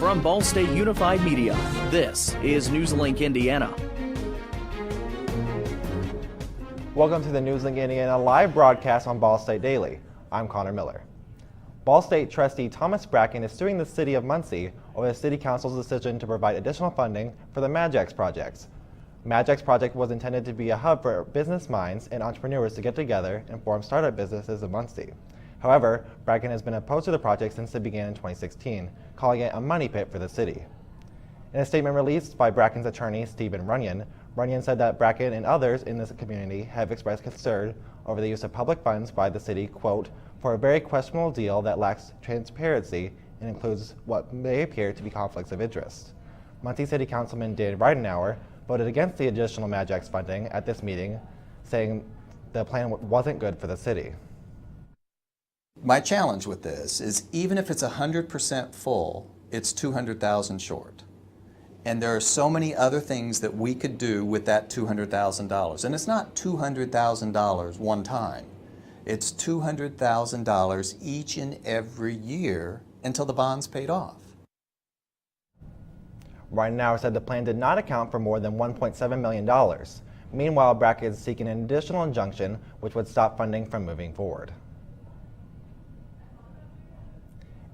From Ball State Unified Media, this is NewsLink Indiana. Welcome to the NewsLink Indiana live broadcast on Ball State Daily. I'm Connor Miller. Ball State trustee Thomas Bracken is suing the city of Muncie over the city council's decision to provide additional funding for the Magix projects. Magix project was intended to be a hub for business minds and entrepreneurs to get together and form startup businesses in Muncie. However, Bracken has been opposed to the project since it began in 2016, calling it a money pit for the city. In a statement released by Bracken's attorney, Stephen Runyon, Runyon said that Bracken and others in this community have expressed concern over the use of public funds by the city, quote, for a very questionable deal that lacks transparency and includes what may appear to be conflicts of interest. Muncie City Councilman Dan Ridenauer voted against the additional Magix funding at this meeting, saying the plan wasn't good for the city. My challenge with this is even if it's 100% full, it's $200,000 short. And there are so many other things that we could do with that $200,000. And it's not $200,000 one time. It's $200,000 each and every year until the bond's paid off. Ridenauer said the plan did not account for more than $1.7 million. Meanwhile, Bracken is seeking an additional injunction which would stop funding from moving forward.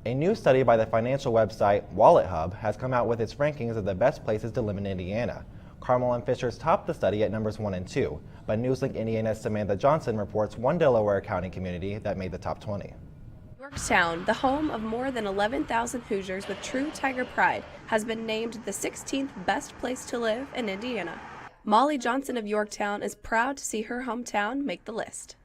A new study by the financial website WalletHub has come out with its rankings of the best places to live in Indiana. Carmel and Fishers topped the study at numbers 1 and 2, but NewsLink Indiana's Samantha Johnson reports one Delaware County community that made the top 20. Yorktown, the home of more than 11,000 Hoosiers with true Tiger pride, has been named the 16th best place to live in Indiana. Molly Johnson of Yorktown is proud to see her hometown make the list.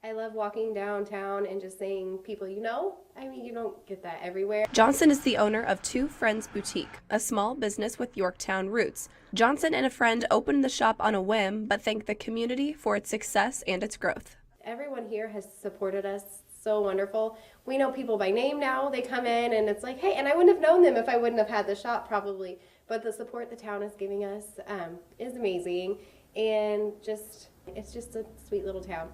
I love walking downtown and just seeing people you know. I mean, you don't get that everywhere. Johnson is the owner of Two Friends Boutique, a small business with Yorktown roots. Johnson and a friend opened the shop on a whim, but thanked the community for its success and its growth. Everyone here has supported us. So wonderful. We know people by name now. They come in and it's like, hey, and I wouldn't have known them if I wouldn't have had the shop probably. But the support the town is giving us is amazing. And it's just a sweet little town.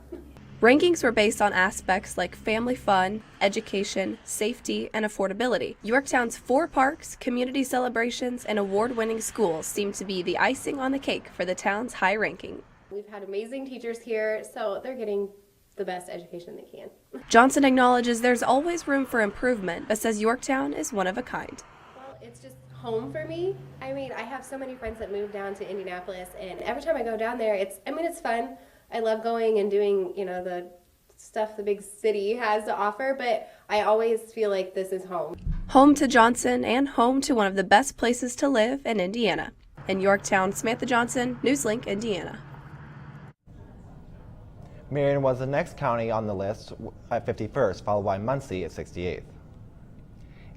Rankings were based on aspects like family fun, education, safety, and affordability. Yorktown's 4 parks, community celebrations, and award-winning schools seem to be the icing on the cake for the town's high ranking. We've had amazing teachers here, so they're getting the best education they can. Johnson acknowledges there's always room for improvement, but says Yorktown is one of a kind. Well, it's just home for me. I mean, I have so many friends that moved down to Indianapolis, and every time I go down there, it's fun. I love going and doing, the stuff the big city has to offer, but I always feel like this is home. Home to Johnson and home to one of the best places to live in Indiana. In Yorktown, Samantha Johnson, NewsLink Indiana. Marion was the next county on the list at 51st, followed by Muncie at 68th.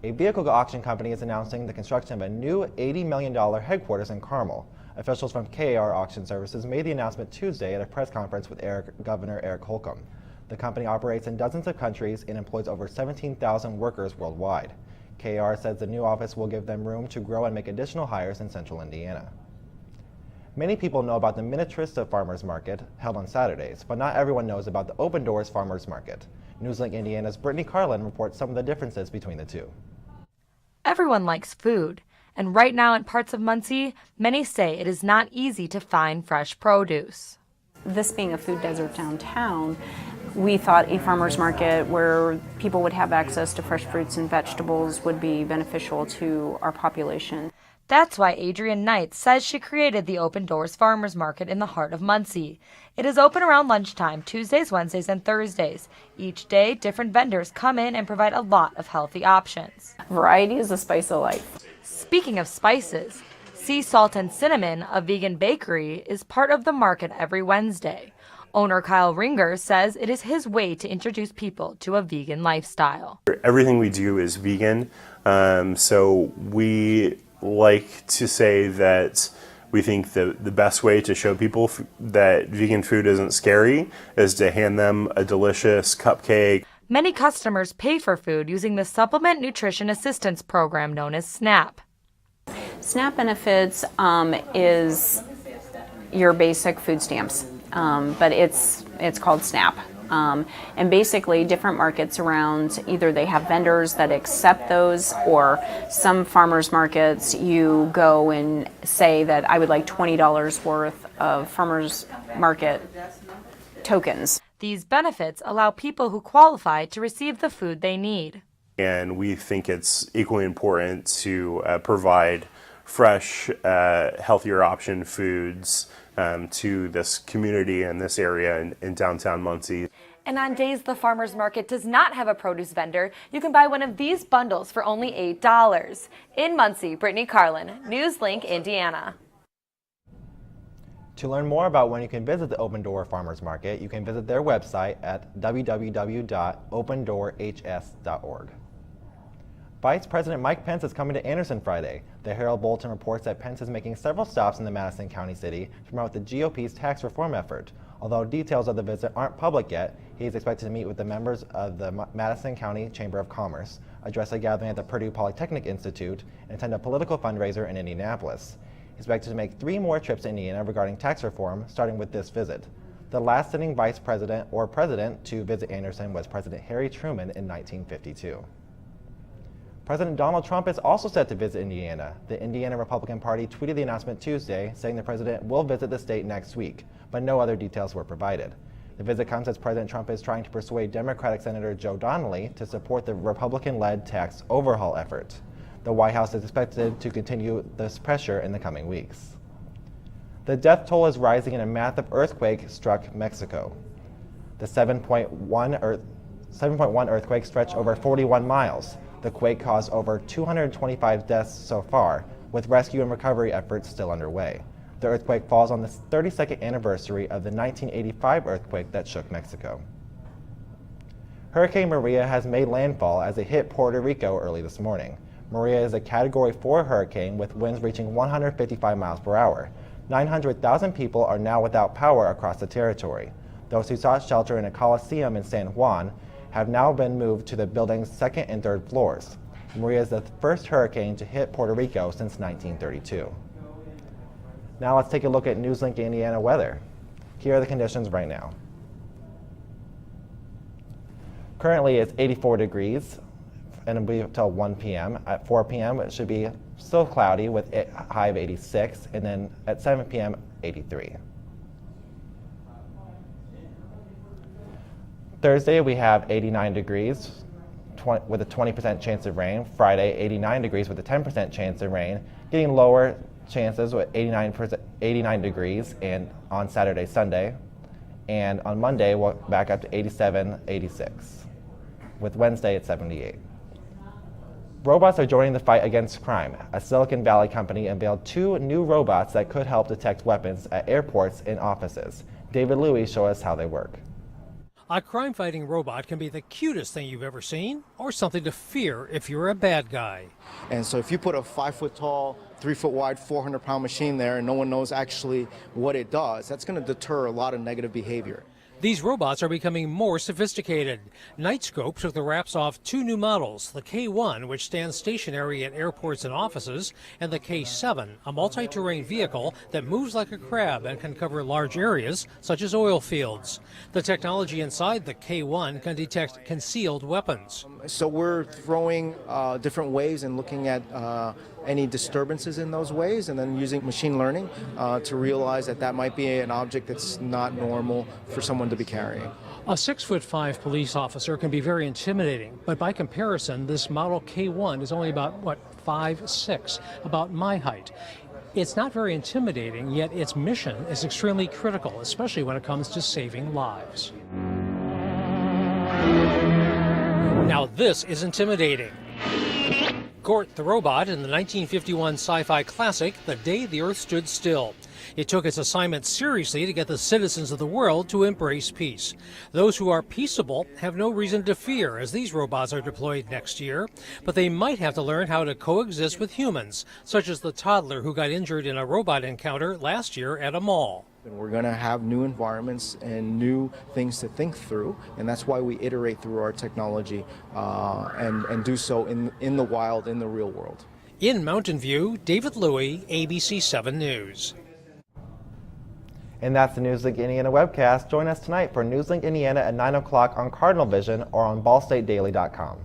A vehicle auction company is announcing the construction of a new $80 million headquarters in Carmel. Officials from KAR Auction Services made the announcement Tuesday at a press conference with Governor Eric Holcomb. The company operates in dozens of countries and employs over 17,000 workers worldwide. KAR says the new office will give them room to grow and make additional hires in central Indiana. Many people know about the Minnetrista Farmers Market held on Saturdays, but not everyone knows about the Open Doors Farmers Market. NewsLink Indiana's Brittany Carlin reports some of the differences between the two. Everyone likes food, and right now in parts of Muncie, many say it is not easy to find fresh produce. This being a food desert downtown, we thought a farmer's market where people would have access to fresh fruits and vegetables would be beneficial to our population. That's why Adrienne Knight says she created the Open Doors Farmers Market in the heart of Muncie. It is open around lunchtime, Tuesdays, Wednesdays, and Thursdays. Each day, different vendors come in and provide a lot of healthy options. Variety is the spice of life. Speaking of spices, Sea Salt and Cinnamon, a vegan bakery, is part of the market every Wednesday. Owner Kyle Ringer says it is his way to introduce people to a vegan lifestyle. Everything we do is vegan, so we like to say that we think the best way to show people that vegan food isn't scary is to hand them a delicious cupcake. Many customers pay for food using the Supplement Nutrition Assistance Program known as SNAP. SNAP benefits is your basic food stamps, but it's called SNAP. And basically different markets around, either they have vendors that accept those, or some farmers markets you go and say that I would like $20 worth of farmers market tokens. These benefits allow people who qualify to receive the food they need. And we think it's equally important to provide fresh, healthier option foods to this community and this area in downtown Muncie. And on days the farmers market does not have a produce vendor, you can buy one of these bundles for only $8. In Muncie, Brittany Carlin, NewsLink, Indiana. To learn more about when you can visit the Open Door Farmers Market, you can visit their website at www.opendoorhs.org. Vice President Mike Pence is coming to Anderson Friday. The Herald Bulletin reports that Pence is making several stops in the Madison County city to promote the GOP's tax reform effort. Although details of the visit aren't public yet, he is expected to meet with the members of the Madison County Chamber of Commerce, address a gathering at the Purdue Polytechnic Institute, and attend a political fundraiser in Indianapolis. He's expected to make 3 more trips to Indiana regarding tax reform, starting with this visit. The last sitting vice president or president to visit Anderson was President Harry Truman in 1952. President Donald Trump is also set to visit Indiana. The Indiana Republican Party tweeted the announcement Tuesday, saying the president will visit the state next week, but no other details were provided. The visit comes as President Trump is trying to persuade Democratic Senator Joe Donnelly to support the Republican-led tax overhaul effort. The White House is expected to continue this pressure in the coming weeks. The death toll is rising in a massive earthquake struck Mexico. The 7.1 earthquake stretched over 41 miles. The quake caused over 225 deaths so far, with rescue and recovery efforts still underway. The earthquake falls on the 32nd anniversary of the 1985 earthquake that shook Mexico. Hurricane Maria has made landfall as it hit Puerto Rico early this morning. Maria is a Category 4 hurricane with winds reaching 155 miles per hour. 900,000 people are now without power across the territory. Those who sought shelter in a coliseum in San Juan have now been moved to the building's 2nd and 3rd floors. Maria is the first hurricane to hit Puerto Rico since 1932. Now let's take a look at NewsLink Indiana weather. Here are the conditions right now. Currently it's 84 degrees. And it'll be until 1 p.m. At 4 p.m. it should be still cloudy with a high of 86, and then at 7 p.m. 83. Thursday we have 89 degrees with a 20% chance of rain. Friday 89 degrees with a 10% chance of rain, getting lower chances with 89 degrees and on Saturday, Sunday. And on Monday we'll back up to 87, 86. With Wednesday at 78. Robots are joining the fight against crime. A Silicon Valley company unveiled 2 new robots that could help detect weapons at airports and offices. David Louie shows us how they work. A crime-fighting robot can be the cutest thing you've ever seen, or something to fear if you're a bad guy. And so if you put a 5-foot-tall, 3-foot-wide, 400-pound machine there and no one knows actually what it does, that's going to deter a lot of negative behavior. These robots are becoming more sophisticated. Nightscope took the wraps off 2 new models, the K1, which stands stationary at airports and offices, and the K7, a multi-terrain vehicle that moves like a crab and can cover large areas, such as oil fields. The technology inside the K1 can detect concealed weapons. So we're throwing different waves and looking at any disturbances in those ways, and then using machine learning to realize that that might be an object that's not normal for someone to be carrying. A 6'5" police officer can be very intimidating, but by comparison, this model K1 is only about, 5'6", about my height. It's not very intimidating, yet its mission is extremely critical, especially when it comes to saving lives. Now this is intimidating. Gort the robot in the 1951 sci-fi classic, The Day the Earth Stood Still. It took its assignment seriously to get the citizens of the world to embrace peace. Those who are peaceable have no reason to fear as these robots are deployed next year, but they might have to learn how to coexist with humans, such as the toddler who got injured in a robot encounter last year at a mall. And we're going to have new environments and new things to think through, and that's why we iterate through our technology and do so in the wild, in the real world. In Mountain View, David Louie, ABC 7 News. And that's the Newslink Indiana webcast. Join us tonight for Newslink Indiana at 9 o'clock on Cardinal Vision or on ballstatedaily.com.